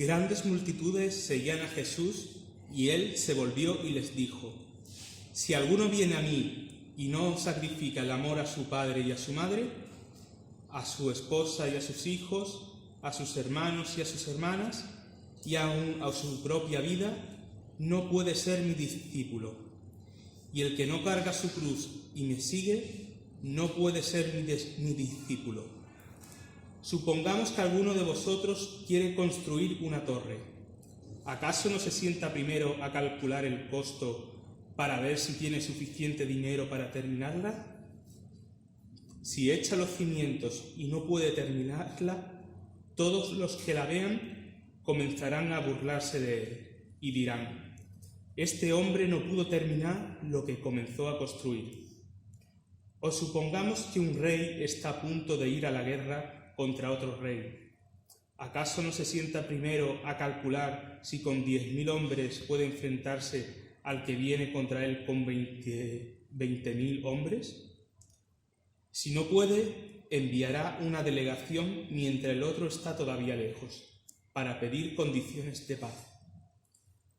Grandes multitudes seguían a Jesús y él se volvió y les dijo: si alguno viene a mí y no sacrifica el amor a su padre y a su madre, a su esposa y a sus hijos, a sus hermanos y a sus hermanas, y aun a su propia vida, no puede ser mi discípulo. Y el que no carga su cruz y me sigue, no puede ser mi discípulo. Supongamos que alguno de vosotros quiere construir una torre. ¿Acaso no se sienta primero a calcular el costo para ver si tiene suficiente dinero para terminarla? Si echa los cimientos y no puede terminarla, todos los que la vean comenzarán a burlarse de él y dirán: este hombre no pudo terminar lo que comenzó a construir. O supongamos que un rey está a punto de ir a la guerra contra otro rey. ¿Acaso no se sienta primero a calcular si con 10.000 hombres puede enfrentarse al que viene contra él con 20.000 hombres? Si no puede, enviará una delegación mientras el otro está todavía lejos, para pedir condiciones de paz.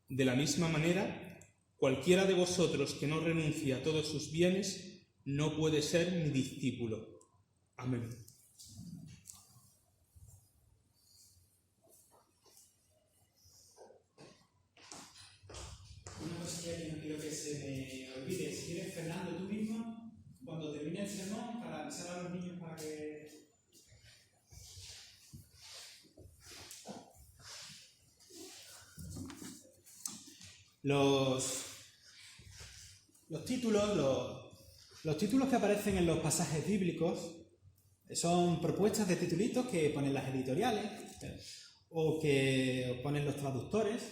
De la misma manera, cualquiera de vosotros que no renuncie a todos sus bienes no puede ser mi discípulo. Amén. Una cosilla que no quiero que se me olvide. Si quieres, Fernando, tú mismo, cuando termine el sermón, para avisar a los niños para que... Los títulos que aparecen en los pasajes bíblicos son propuestas de titulitos que ponen las editoriales o que ponen los traductores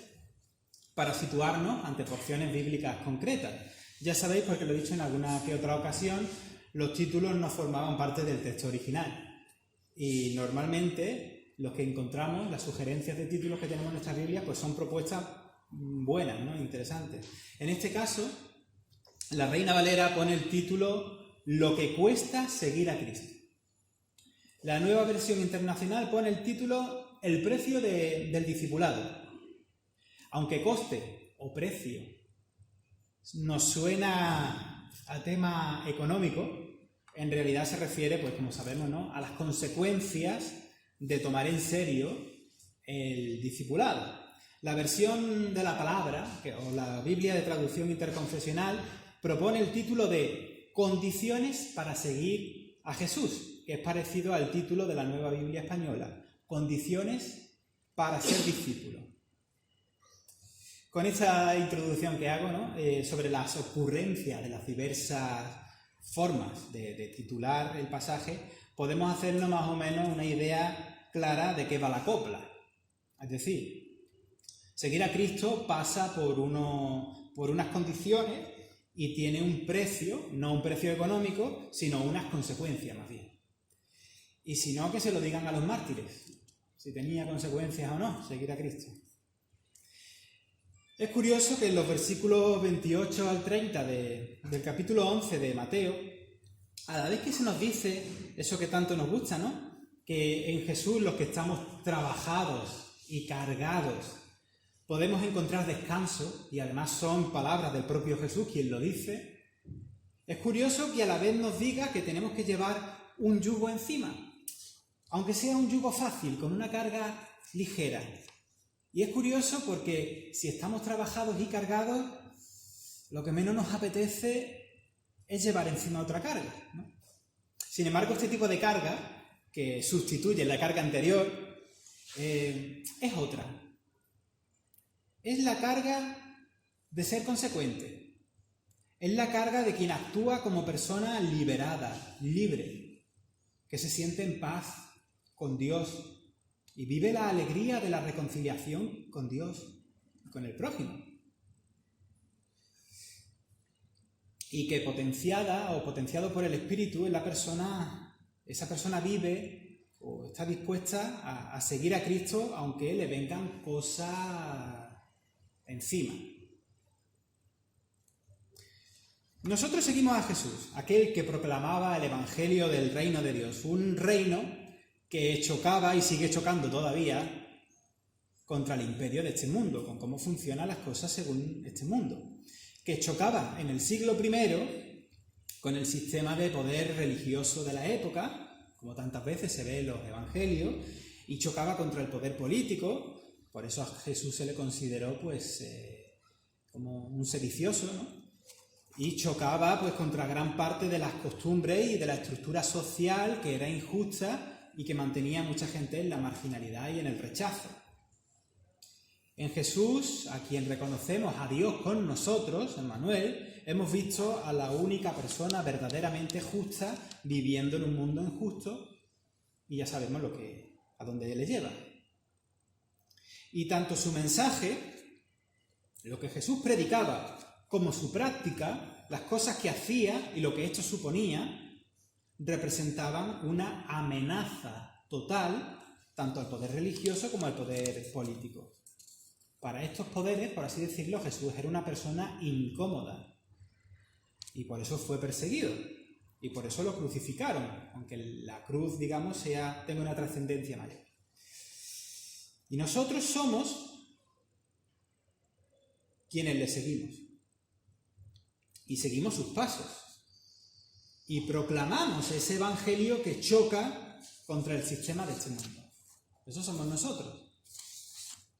para situarnos ante porciones bíblicas concretas. Ya sabéis, porque lo he dicho en alguna que otra ocasión, los títulos no formaban parte del texto original. Y normalmente los que encontramos, las sugerencias de títulos que tenemos en nuestra Biblia, pues son propuestas buenas, ¿no? Interesantes. En este caso, la Reina Valera pone el título "Lo que cuesta seguir a Cristo". La Nueva Versión Internacional pone el título "El precio del discipulado". Aunque coste o precio nos suena a tema económico, en realidad se refiere, pues como sabemos, ¿no?, a las consecuencias de tomar en serio el discipulado. La versión de la palabra, o la Biblia de traducción interconfesional, propone el título de "Condiciones para seguir a Jesús", que es parecido al título de la Nueva Biblia Española, "Condiciones para ser discípulo". Con esta introducción que hago, ¿no?, sobre las ocurrencias de las diversas formas de titular el pasaje, podemos hacernos más o menos una idea clara de qué va la copla. Es decir, seguir a Cristo pasa por unas condiciones y tiene un precio, no un precio económico, sino unas consecuencias más bien. Y si no, que se lo digan a los mártires, si tenía consecuencias o no seguir a Cristo. Es curioso que en los versículos 28 al 30 del capítulo 11 de Mateo, a la vez que se nos dice eso que tanto nos gusta, ¿no?, que en Jesús los que estamos trabajados y cargados podemos encontrar descanso, y además son palabras del propio Jesús quien lo dice, es curioso que a la vez nos diga que tenemos que llevar un yugo encima, aunque sea un yugo fácil, con una carga ligera. Y es curioso porque si estamos trabajados y cargados, lo que menos nos apetece es llevar encima otra carga, ¿no? Sin embargo, este tipo de carga, que sustituye la carga anterior, es otra. Es la carga de ser consecuente. Es la carga de quien actúa como persona liberada, libre, que se siente en paz con Dios y vive la alegría de la reconciliación con Dios y con el prójimo. Y que potenciado por el Espíritu, esa persona vive o está dispuesta a seguir a Cristo aunque le vengan cosas encima. Nosotros seguimos a Jesús, aquel que proclamaba el Evangelio del reino de Dios, un reino que chocaba y sigue chocando todavía contra el imperio de este mundo, con cómo funcionan las cosas según este mundo, que chocaba en el siglo I con el sistema de poder religioso de la época, como tantas veces se ve en los evangelios, y chocaba contra el poder político. Por eso a Jesús se le consideró como un sedicioso, ¿no? Y chocaba contra gran parte de las costumbres y de la estructura social que era injusta y que mantenía a mucha gente en la marginalidad y en el rechazo. En Jesús, a quien reconocemos a Dios con nosotros, Emmanuel, hemos visto a la única persona verdaderamente justa viviendo en un mundo injusto, y ya sabemos a dónde le lleva. Y tanto su mensaje, lo que Jesús predicaba, como su práctica, las cosas que hacía y lo que esto suponía, representaban una amenaza total tanto al poder religioso como al poder político. Para estos poderes, por así decirlo, Jesús era una persona incómoda y por eso fue perseguido y por eso lo crucificaron, aunque la cruz, digamos, tenga una trascendencia mayor. Y nosotros somos quienes le seguimos y seguimos sus pasos y proclamamos ese evangelio que choca contra el sistema de este mundo. Eso somos nosotros.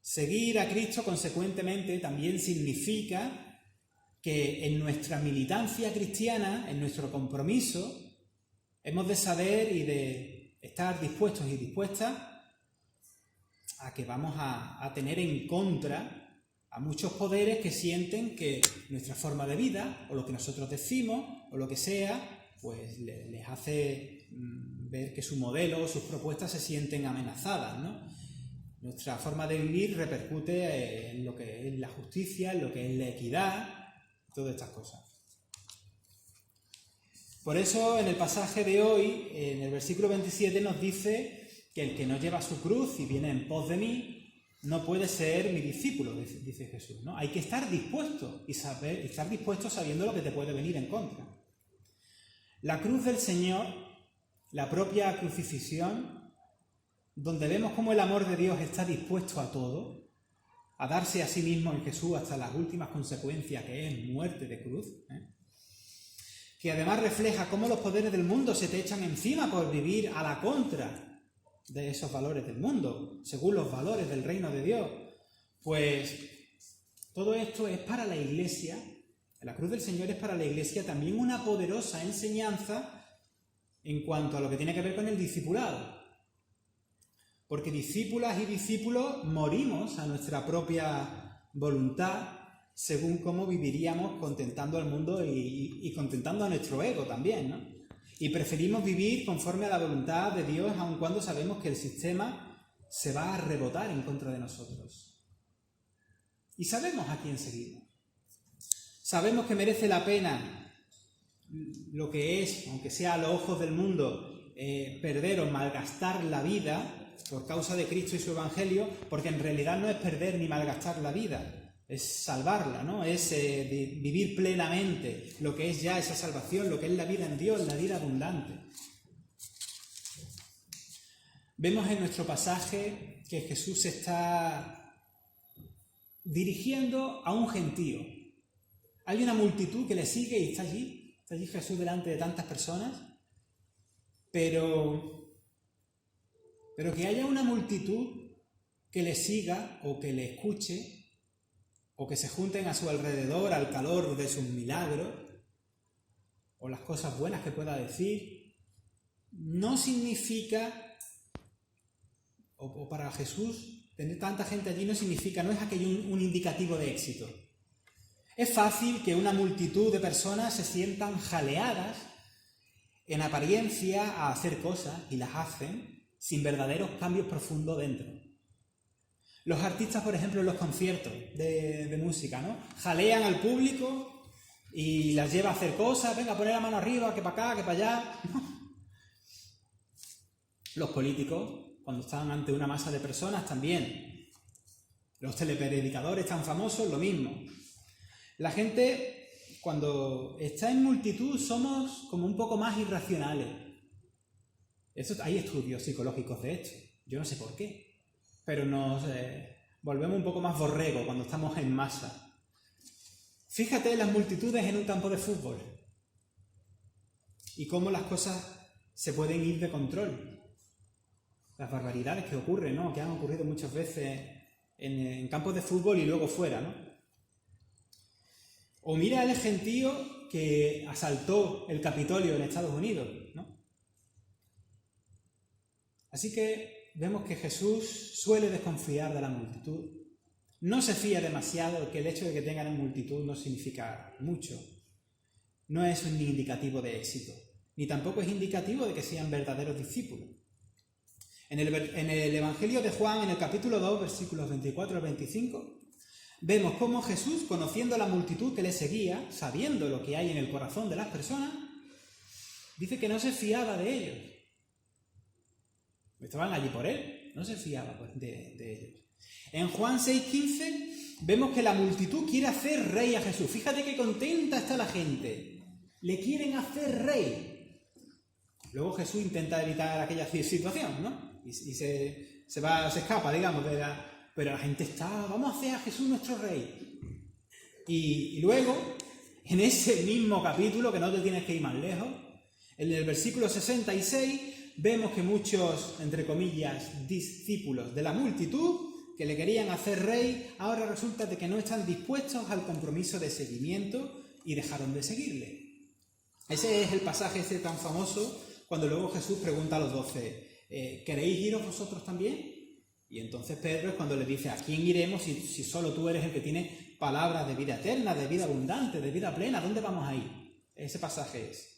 Seguir a Cristo, consecuentemente, también significa que en nuestra militancia cristiana, en nuestro compromiso, hemos de saber y de estar dispuestos y dispuestas a que vamos a tener en contra a muchos poderes que sienten que nuestra forma de vida, o lo que nosotros decimos, o lo que sea, pues les hace ver que su modelo o sus propuestas se sienten amenazadas, ¿no? Nuestra forma de vivir repercute en lo que es la justicia, en lo que es la equidad, todas estas cosas. Por eso, en el pasaje de hoy, en el versículo 27, nos dice que el que no lleva su cruz y viene en pos de mí, no puede ser mi discípulo, dice Jesús, ¿no? Hay que estar dispuesto y estar dispuesto sabiendo lo que te puede venir en contra. La cruz del Señor, la propia crucifixión, donde vemos cómo el amor de Dios está dispuesto a todo, a darse a sí mismo en Jesús hasta las últimas consecuencias, que es muerte de cruz, que además refleja cómo los poderes del mundo se te echan encima por vivir a la contra de esos valores del mundo, según los valores del reino de Dios. Pues todo esto es para la Iglesia, la cruz del Señor es para la Iglesia también una poderosa enseñanza en cuanto a lo que tiene que ver con el discipulado. Porque discípulas y discípulos morimos a nuestra propia voluntad según cómo viviríamos contentando al mundo y contentando a nuestro ego también, ¿no? Y preferimos vivir conforme a la voluntad de Dios, aun cuando sabemos que el sistema se va a rebotar en contra de nosotros. Y sabemos a quién seguimos. Sabemos que merece la pena lo que es, aunque sea a los ojos del mundo, perder o malgastar la vida por causa de Cristo y su Evangelio, porque en realidad no es perder ni malgastar la vida, es salvarla, ¿no? Es vivir plenamente lo que es ya esa salvación, lo que es la vida en Dios, la vida abundante. Vemos en nuestro pasaje que Jesús se está dirigiendo a un gentío. Hay una multitud que le sigue y está allí Jesús delante de tantas personas, pero que haya una multitud que le siga o que le escuche o que se junten a su alrededor al calor de sus milagros o las cosas buenas que pueda decir, no significa, o para Jesús, tener tanta gente allí no es aquello un indicativo de éxito. Es fácil que una multitud de personas se sientan jaleadas en apariencia a hacer cosas y las hacen sin verdaderos cambios profundos dentro. Los artistas, por ejemplo, en los conciertos de música, ¿no? Jalean al público y las lleva a hacer cosas, venga, poner la mano arriba, que para acá, que para allá. Los políticos, cuando están ante una masa de personas, también. Los telepredicadores tan famosos, lo mismo. La gente, cuando está en multitud, somos como un poco más irracionales. Hay estudios psicológicos de esto. Yo no sé por qué, pero nos volvemos un poco más borrego cuando estamos en masa. Fíjate en las multitudes en un campo de fútbol y cómo las cosas se pueden ir de control. Las barbaridades que ocurren, ¿no? Que han ocurrido muchas veces en campos de fútbol y luego fuera, ¿no? O mira el gentío que asaltó el Capitolio en Estados Unidos, ¿no? Así que vemos que Jesús suele desconfiar de la multitud. No se fía demasiado, que el hecho de que tengan multitud no significa mucho. No es un indicativo de éxito, ni tampoco es indicativo de que sean verdaderos discípulos. En el Evangelio de Juan, en el capítulo 2, versículos 24 al 25, vemos cómo Jesús, conociendo la multitud que le seguía, sabiendo lo que hay en el corazón de las personas, dice que no se fiaba de ellos. Estaban allí por él, no se fiaba de ellos. En Juan 6:15 vemos que la multitud quiere hacer rey a Jesús. Fíjate qué contenta está la gente. Le quieren hacer rey. Luego Jesús intenta evitar aquella situación, ¿no? Y se escapa, digamos, pero la gente está, vamos a hacer a Jesús nuestro rey. Y luego, en ese mismo capítulo, que no te tienes que ir más lejos, en el versículo 66, vemos que muchos, entre comillas, discípulos de la multitud, que le querían hacer rey, ahora resulta de que no están dispuestos al compromiso de seguimiento y dejaron de seguirle. Ese es el pasaje ese tan famoso, cuando luego Jesús pregunta a los 12, ¿queréis iros vosotros también? Y entonces Pedro es cuando le dice, ¿a quién iremos si solo tú eres el que tiene palabras de vida eterna, de vida abundante, de vida plena? ¿Dónde vamos a ir? Ese pasaje es.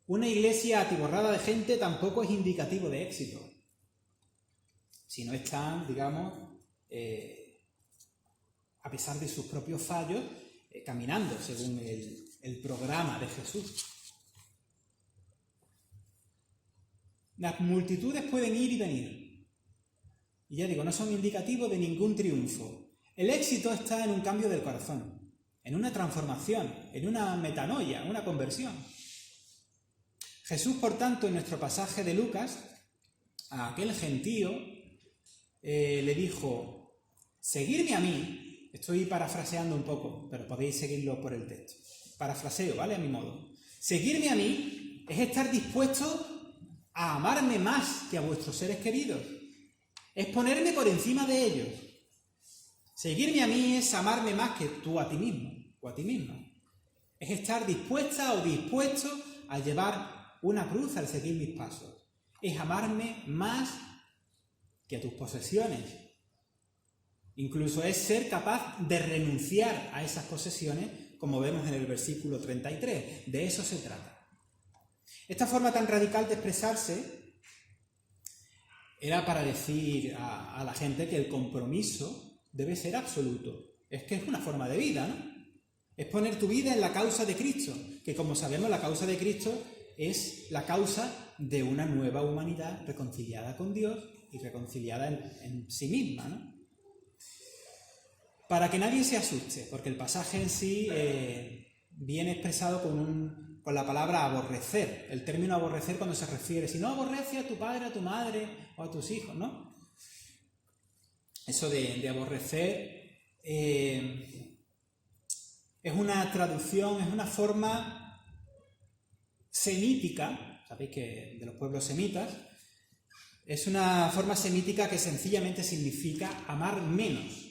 Una iglesia atiborrada de gente tampoco es indicativo de éxito. Si no están, digamos, a pesar de sus propios fallos, caminando según el programa de Jesús. Las multitudes pueden ir y venir. Y ya digo, no son indicativos de ningún triunfo. El éxito está en un cambio del corazón, en una transformación, en una metanoia, una conversión. Jesús, por tanto, en nuestro pasaje de Lucas, a aquel gentío, le dijo, seguidme a mí. Estoy parafraseando un poco, pero podéis seguirlo por el texto. Parafraseo, ¿vale? A mi modo. Seguirme a mí es estar dispuesto a amarme más que a vuestros seres queridos. Es ponerme por encima de ellos. Seguirme a mí es amarme más que tú a ti mismo o a ti misma. Es estar dispuesta o dispuesto a llevar una cruz al seguir mis pasos. Es amarme más que a tus posesiones. Incluso es ser capaz de renunciar a esas posesiones, como vemos en el versículo 33. De eso se trata. Esta forma tan radical de expresarse era para decir a la gente que el compromiso debe ser absoluto. Es que es una forma de vida, ¿no? Es poner tu vida en la causa de Cristo, que como sabemos la causa de Cristo es la causa de una nueva humanidad reconciliada con Dios y reconciliada en sí misma, ¿no? Para que nadie se asuste, porque el pasaje en sí viene expresado con la palabra aborrecer. El término aborrecer cuando se refiere, si no aborrece a tu padre, a tu madre o a tus hijos, ¿no? Eso de aborrecer es una traducción, es una forma semítica, sabéis que de los pueblos semitas, es una forma semítica que sencillamente significa amar menos.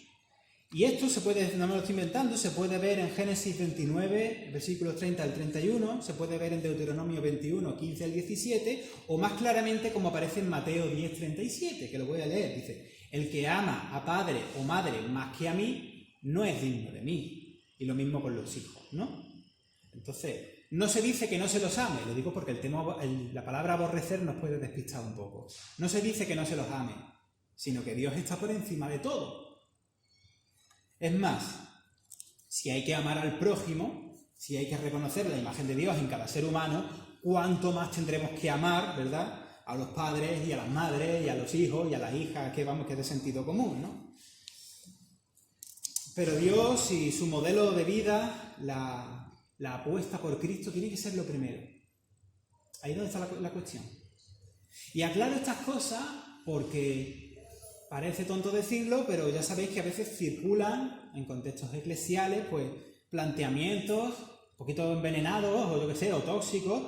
Y esto se puede, no me lo estoy inventando, se puede ver en Génesis 29, versículos 30 al 31, se puede ver en Deuteronomio 21, 15 al 17, o más claramente como aparece en Mateo 10, 37, que lo voy a leer. Dice, el que ama a padre o madre más que a mí, no es digno de mí. Y lo mismo con los hijos, ¿no? Entonces, no se dice que no se los ame, lo digo porque la palabra aborrecer nos puede despistar un poco. No se dice que no se los ame, sino que Dios está por encima de todo. Es más, si hay que amar al prójimo, si hay que reconocer la imagen de Dios en cada ser humano, ¿cuánto más tendremos que amar, verdad?, a los padres y a las madres y a los hijos y a las hijas, que vamos, que es de sentido común, ¿no? Pero Dios y su modelo de vida, la apuesta por Cristo, tiene que ser lo primero. Ahí es donde está la cuestión. Y aclaro estas cosas porque Parece tonto decirlo, pero ya sabéis que a veces circulan en contextos eclesiales pues planteamientos un poquito envenenados o yo qué sé, o tóxicos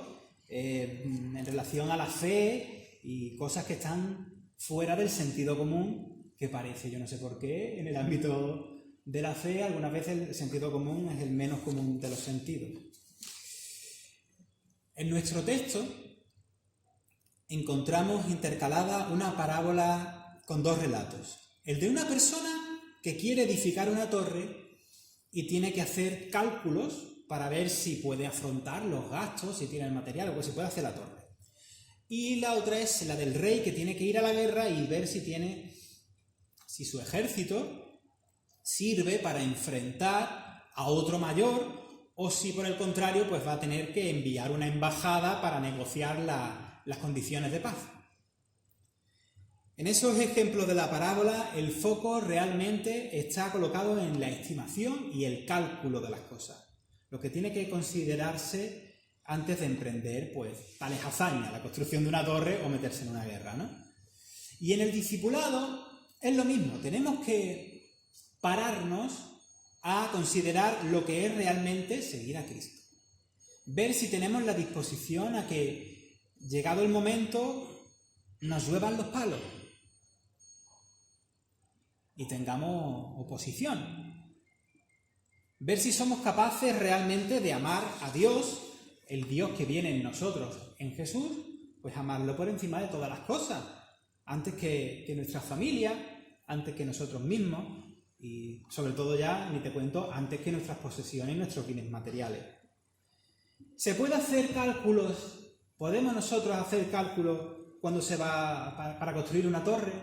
en relación a la fe y cosas que están fuera del sentido común, que parece, yo no sé por qué, en el ámbito de la fe algunas veces el sentido común es el menos común de los sentidos. En nuestro texto encontramos intercalada una parábola con dos relatos. El de una persona que quiere edificar una torre y tiene que hacer cálculos para ver si puede afrontar los gastos, si tiene el material o si puede hacer la torre. Y la otra es la del rey que tiene que ir a la guerra y ver si su ejército sirve para enfrentar a otro mayor o si por el contrario pues va a tener que enviar una embajada para negociar las condiciones de paz. En esos ejemplos de la parábola el foco realmente está colocado en la estimación y el cálculo de las cosas, lo que tiene que considerarse antes de emprender pues tales hazañas, la construcción de una torre o meterse en una guerra, ¿no? Y en el discipulado es lo mismo, tenemos que pararnos a considerar lo que es realmente seguir a Cristo. Ver si tenemos la disposición a que, llegado el momento, nos lluevan los palos y tengamos oposición. Ver si somos capaces realmente de amar a Dios, el Dios que viene en nosotros, en Jesús, pues amarlo por encima de todas las cosas, antes que nuestra familia, antes que nosotros mismos y sobre todo ya, ni te cuento, antes que nuestras posesiones y nuestros bienes materiales. ¿Se puede hacer cálculos? ¿Podemos nosotros hacer cálculos cuando se va para construir una torre?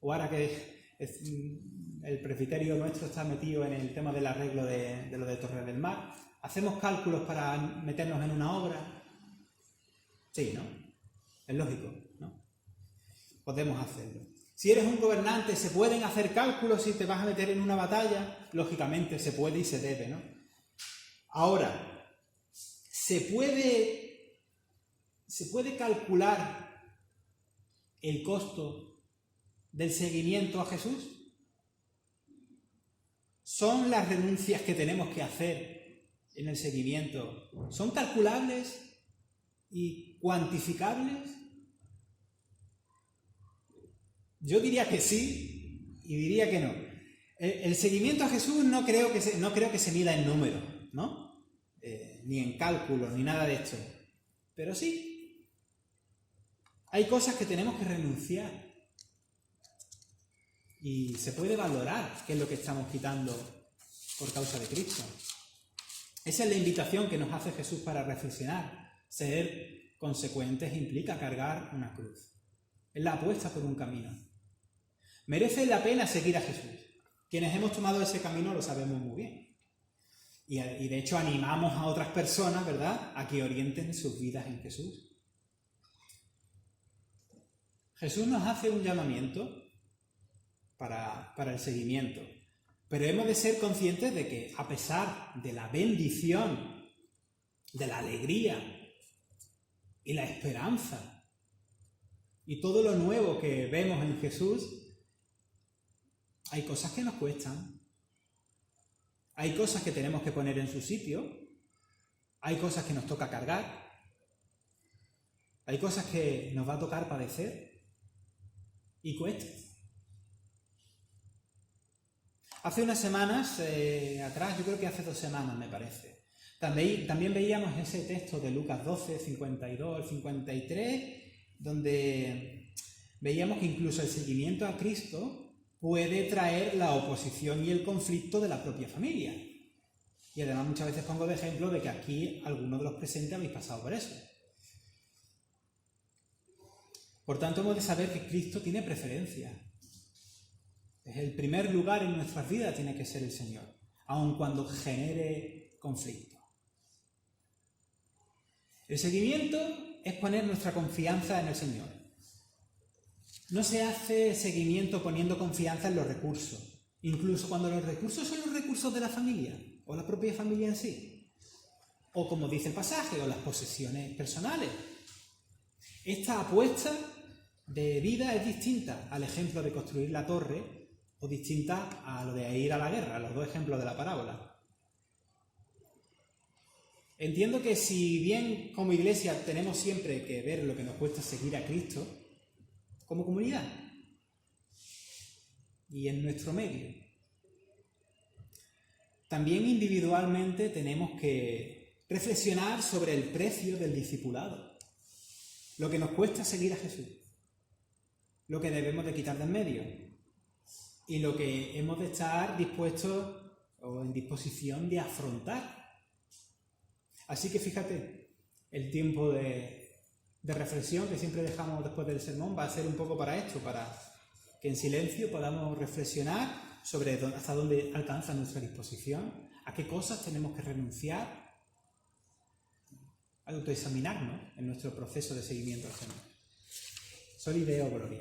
O ahora que el presbiterio nuestro está metido en el tema del arreglo de lo de Torre del Mar, ¿hacemos cálculos para meternos en una obra? Sí, ¿no? Es lógico, ¿no? Podemos hacerlo. Si eres un gobernante, ¿se pueden hacer cálculos si te vas a meter en una batalla? Lógicamente se puede y se debe, ¿no? Ahora, ¿se puede calcular el costo del seguimiento a Jesús? ¿Son las renuncias que tenemos que hacer en el seguimiento? ¿Son calculables y cuantificables? Yo diría que sí y diría que no. El seguimiento a Jesús no creo que se mida en números, ¿no? Ni en cálculos, ni nada de esto. Pero sí, hay cosas que tenemos que renunciar. Y se puede valorar qué es lo que estamos quitando por causa de Cristo. Esa es la invitación que nos hace Jesús para reflexionar. Ser consecuentes implica cargar una cruz. Es la apuesta por un camino. Merece la pena seguir a Jesús. Quienes hemos tomado ese camino lo sabemos muy bien. Y de hecho animamos a otras personas, ¿verdad?, a que orienten sus vidas en Jesús. Jesús nos hace un llamamiento para el seguimiento. Pero hemos de ser conscientes de que, a pesar de la bendición, de la alegría y la esperanza y todo lo nuevo que vemos en Jesús, hay cosas que nos cuestan. Hay cosas que tenemos que poner en su sitio. Hay cosas que nos toca cargar. Hay cosas que nos va a tocar padecer. Y cuesta. Hace unas semanas atrás, yo creo que hace 2 semanas me parece, también veíamos ese texto de Lucas 12, 52, 53, donde veíamos que incluso el seguimiento a Cristo puede traer la oposición y el conflicto de la propia familia. Y además muchas veces pongo de ejemplo de que aquí algunos de los presentes habéis pasado por eso. Por tanto, hemos de saber que Cristo tiene preferencia. Es el primer lugar en nuestras vidas, tiene que ser el Señor, aun cuando genere conflicto. El seguimiento es poner nuestra confianza en el Señor. No se hace seguimiento poniendo confianza en los recursos, incluso cuando los recursos son los recursos de la familia o la propia familia en sí, o como dice el pasaje, o las posesiones personales. Esta apuesta de vida es distinta al ejemplo de construir la torre o distinta a lo de ir a la guerra, los dos ejemplos de la parábola. Entiendo que si bien como iglesia tenemos siempre que ver lo que nos cuesta seguir a Cristo, como comunidad y en nuestro medio, también individualmente tenemos que reflexionar sobre el precio del discipulado, lo que nos cuesta seguir a Jesús, lo que debemos de quitar del medio y lo que hemos de estar dispuestos o en disposición de afrontar. Así que fíjate, el tiempo de reflexión que siempre dejamos después del sermón va a ser un poco para esto, para que en silencio podamos reflexionar sobre hasta dónde alcanza nuestra disposición, a qué cosas tenemos que renunciar, autoexaminarnos en nuestro proceso de seguimiento al Señor. Soli Deo Gloria.